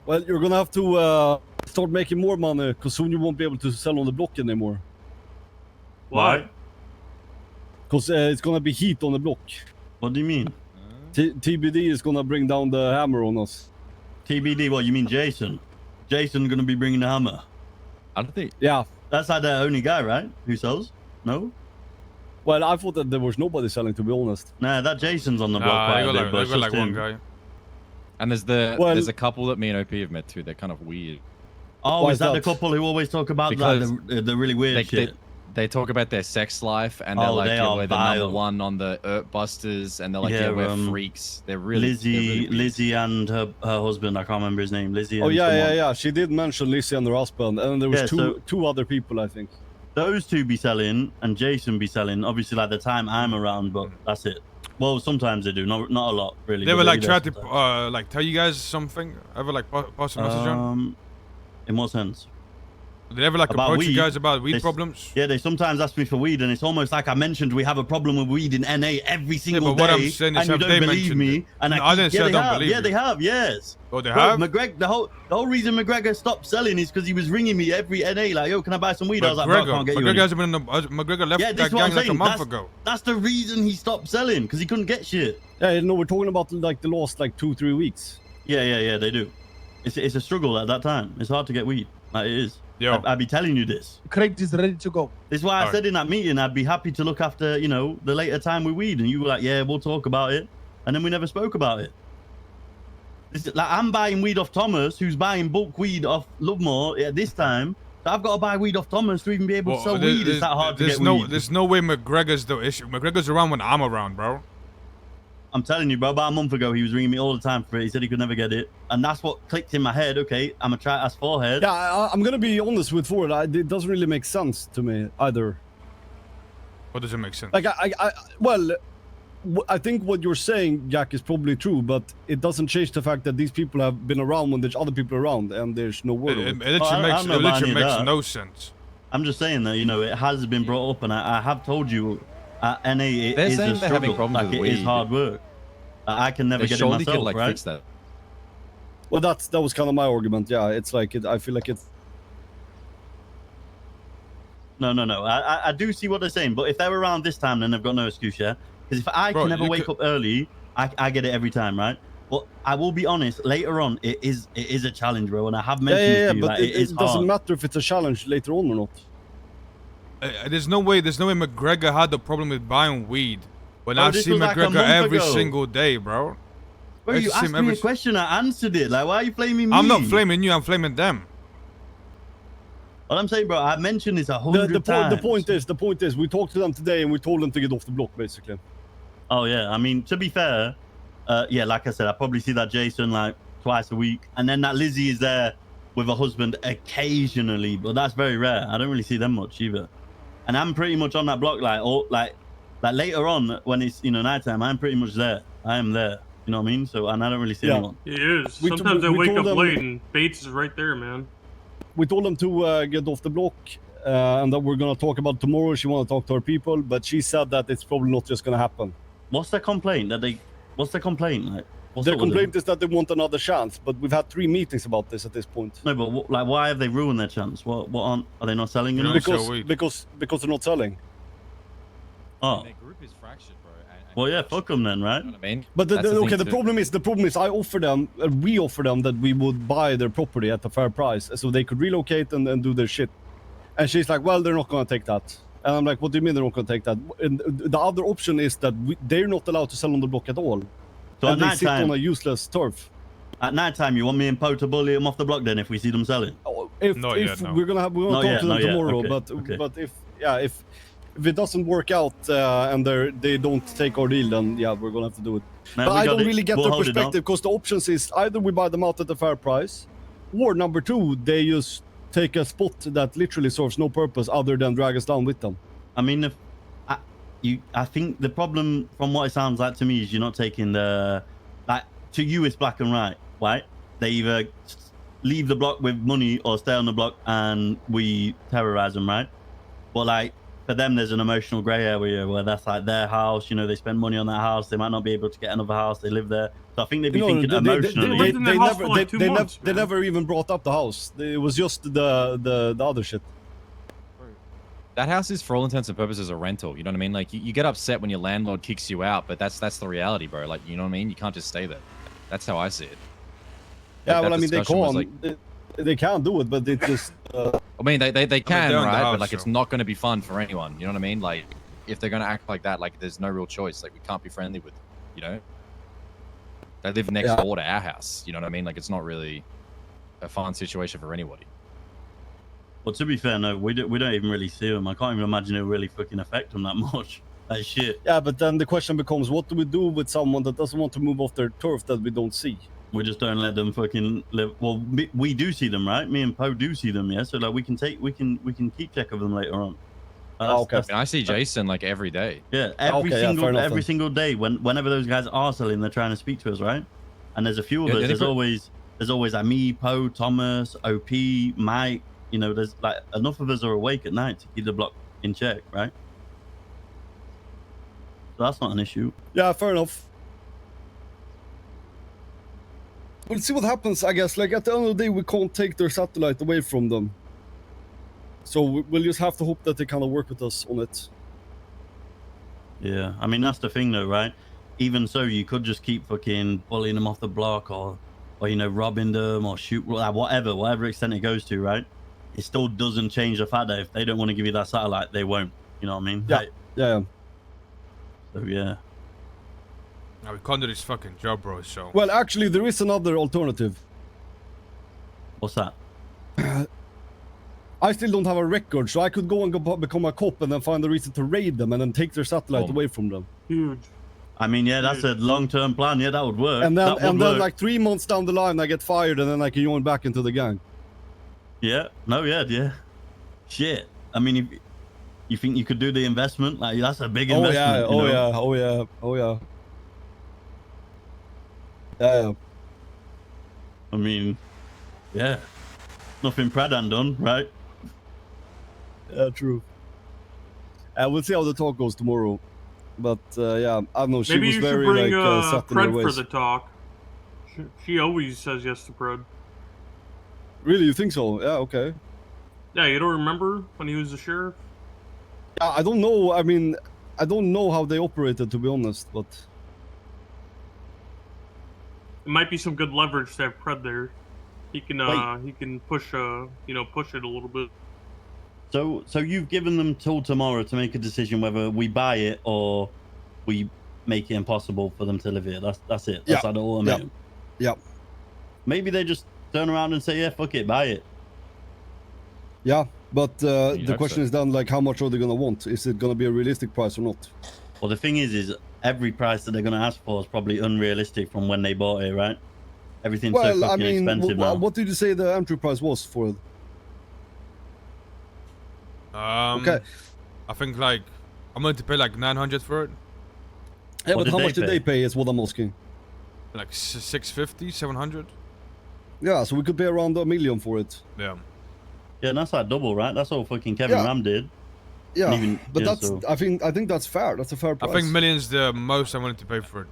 Well, you're gonna have to start making more money, because soon you won't be able to sell on the block anymore. Why? Because it's gonna be heat on the block. What do you mean? TBD is gonna bring down the hammer on us. TBD, what, you mean Jason? Jason gonna be bringing the hammer? I don't think. Yeah. That's like the only guy, right? Who sells? No? Well, I thought that there was nobody selling, to be honest. Nah, that Jason's on the block quite a bit, but they got like one guy. And there's a couple that me and OP have met too. They're kind of weird. Oh, Why is is that the that? couple who always talk about like, the really weird shit? They talk about their sex life, and they're like, they yeah, are we're the vile. #1 on the Earth Busters, and they're like, Yeah, yeah, we're freaks. They're really Lizzie, weird. Lizzie and her husband. I can't remember his name. Lizzie. Oh and yeah, someone. yeah. She did mention Lizzie and her husband, and there was two other people, I think. Those two be selling, and Jason be selling. Obviously, like the time I'm around, but that's it. Well, sometimes they do, not a lot, really. They were like try to like tell you guys something. Ever like pass a message on? In what sense? Did they ever like About approach weed? you guys about weed problems? Yeah, they sometimes ask me for weed, and it's almost like I mentioned we have a problem with weed in NA every single but what day, I'm saying is, and you have they don't believe mentioned me. it? And No, I didn't say I don't believe yeah, you. they have, yes. Oh, they Bro, have? McGregor, the whole reason McGregor stopped selling is because he was ringing me every NA like, yo, can I buy some weed? I was like, bro, I can't get you any. McGregor hasn't been in the, McGregor left that gang like a month ago. That's the reason he stopped selling, because he couldn't get shit. Yeah, you know, we're talking about like the last like 2-3 weeks. Yeah, they do. It's a struggle at that time. It's hard to get weed. Like, it is. Yo. I'd be telling you this. Craig is ready to go. This is why I said in that meeting I'd be happy to look after, you know, the later time with weed, and you were like, yeah, we'll talk about it, and then we never spoke about it. Like, I'm buying weed off Thomas, who's buying bulk weed off Lovemore at this time. So I've got to buy weed off Thomas to even be able to sell weed. It's that hard to get weed. There's no way McGregor's the issue. McGregor's around when I'm around, bro. I'm telling you, bro, about a month ago, he was ringing me all the time for it. He said he could never get it. And that's what clicked in my head. Okay, I'm going to try to ask forehead. Yeah, I'm going to be honest with Ford. It doesn't really make sense to me either. What does it make sense? Like, I think what you're saying, Jack, is probably true, but it doesn't change the fact that these people have been around when there's other people around, and there's no word of it. It literally makes no sense. I'm just saying that, you know, it has been brought up, and I have told you, NA, it is a struggle. Like, it is hard work. I can never get it myself, could, like, right? fix that. Well, that was kind of my argument. Yeah, it's like I feel like it's. No. I do see what they're saying, but if they're around this time, then they've got no excuse, yeah? Because if I can never wake up early, I get it every time, right? But I will be honest, later on, it is a challenge, bro, and I have mentioned it to you, but like, it doesn't matter if it's a challenge later on or not. There's no way McGregor had a problem with buying weed. When Bro, I see McGregor like every ago. single day, bro. Bro, you asked me a question, I answered it. Like, why are you blaming me? I'm not blaming you, I'm blaming them. What I'm saying, bro, I mentioned this 100 times. The point is, we talked to them today and we told them to get off the block, basically. Oh, yeah. I mean, to be fair, yeah, like I said, I probably see that Jason like twice a week. And then that Lizzie is there with her husband occasionally, but that's very rare. I don't really see them much either. And I'm pretty much on that block, like later on when it's, you know, nighttime, I'm pretty much there. I am there. You know what I mean? So, and I don't really see anyone. He is. Sometimes I wake up late and Bates is right there, man. We told them to get off the block, and that we're gonna talk about tomorrow. She wanna talk to her people, but she said that it's probably not just gonna happen. What's their complaint? What's their complaint? Like, their complaint is that they want another chance, but we've had 3 meetings about this at this point. No, but like, why have they ruined their chance? What are they not selling? You know? Because they're not selling. Oh. Their group is fractured, bro. Well, yeah, fuck them then, right? You know what I mean? But the problem is we offer them that we would buy their property at a fair price, so they could relocate and do their shit. And she's like, well, they're not gonna take that. And I'm like, what do you mean they're not gonna take that? And the other option is that they're not allowed to sell on the block at all. So and at they sit on a useless turf. At night time, you want me and Poe to bully them off the block then if we see them selling? We're gonna talk to them tomorrow, but if it doesn't work out and they don't take our deal, then yeah, we're gonna have to do it. No, but I don't really get we'll their perspective, because the options is either we buy them out at a fair price, or number 2, they just take a spot that literally serves no purpose other than drag us down with them. I mean, I think the problem, from what it sounds like to me, is you're not taking the, like, to you it's black and white, right? They either leave the block with money or stay on the block and we terrorize them, right? But like, for them, there's an emotional grey area where that's like their house. You know, they spend money on that house. They might not be able to get another house. They live there. So I think they'd be thinking emotionally. lived in that house for like 2 months, they man. never even brought up the house. It was just the other shit. That house is, for all intents and purposes, a rental. You know what I mean? Like, you get upset when your landlord kicks you out, but that's the reality, bro. Like, you know what I mean? You can't just stay there. That's how I see it. Yeah, Like, well, that I mean, they discussion was can't. like- They can't do it, but they just. I mean, they can, they're in the right? house, But like, it's so- not going to be fun for anyone. You know what I mean? Like, if they're going to act like that, like, there's no real choice. Like, we can't be friendly with them, you know? They live next Yeah. door to our house. You know what I mean? Like, it's not really a fun situation for anybody. Well, to be fair, no, we don't even really see them. I can't even imagine it really fucking affect them that much. That shit. Yeah, but then the question becomes, what do we do with someone that doesn't want to move off their turf that we don't see? We just don't let them fucking live. Well, we do see them, right? Me and Poe do see them, yeah. So like, we can keep check of them later on. Okay. I mean, I see Jason like every day. Yeah, Okay, yeah, fair enough every then. single day whenever those guys are selling, they're trying to speak to us, right? And there's a few of Yeah, us. they There's put- always like me, Poe, Thomas, OP, Mike. You know, there's like enough of us are awake at night to keep the block in check, right? So that's not an issue. Yeah, fair enough. We'll see what happens, I guess. Like, at the end of the day, we can't take their satellite away from them. So we'll just have to hope that they kind of work with us on it. Yeah, I mean that's the thing though, right? Even so, you could just keep fucking bullying them off the block, or you know, robbing them, or shoot, whatever extent it goes to, right? It still doesn't change the fact that if they don't want to give you that satellite, they won't. You know what I mean? Yeah. Like, Yeah. so yeah. No, we can't do this fucking job, bro. So. Well, actually, there is another alternative. What's that? I still don't have a record, so I could go and become a cop and then find a reason to raid them and then take their satellite Oh. away from them. Huge. I mean, yeah, that's a long-term plan. Yeah, that would work. And That then would work. like 3 months down the line, I get fired and then I can join back into the gang. Yeah. No. Yeah. Shit. I mean, if you think you could do the investment, like that's a big investment. you know? Oh yeah. Yeah. I mean, yeah. Nothing Pradan done, right? Yeah, true. We'll see how the talk goes tomorrow. But yeah, I don't know. She Maybe was you should very bring like set in her Pred for ways. the talk. She always says yes to Pred. Really, you think so? Yeah, okay. Yeah, you don't remember when he was the sheriff? Yeah, I don't know. I mean, I don't know how they operated, to be honest. But It might be some good leverage to have Pred there. He can push push it a little bit. So you've given them till tomorrow to make a decision whether we buy it or we make it impossible for them to live here. That's it. That's Yeah. like the ultimatum. yeah, Maybe they just turn around and say, yeah, fuck it, buy it. yeah. But the hope question so. is then, like, how much are they gonna want? Is it gonna be a realistic price or not? Well, the thing is every price that they're going to ask for is probably unrealistic from when they bought it, right? Everything's so Well, fucking I mean, expensive now. what did you say the entry price was for it? Okay. I think like I'm going to pay like 900 for it. Yeah, What but how did much they did they pay is what I'm asking. Like 650, 700. Yeah, so we could pay around $1 million for it. Yeah. Yeah, and that's like double, right? That's all fucking Kevin Yeah. Ram did. Yeah, Even- but yeah, that's so- I think that's fair. That's a fair I price. think million's the most I'm willing to pay for it.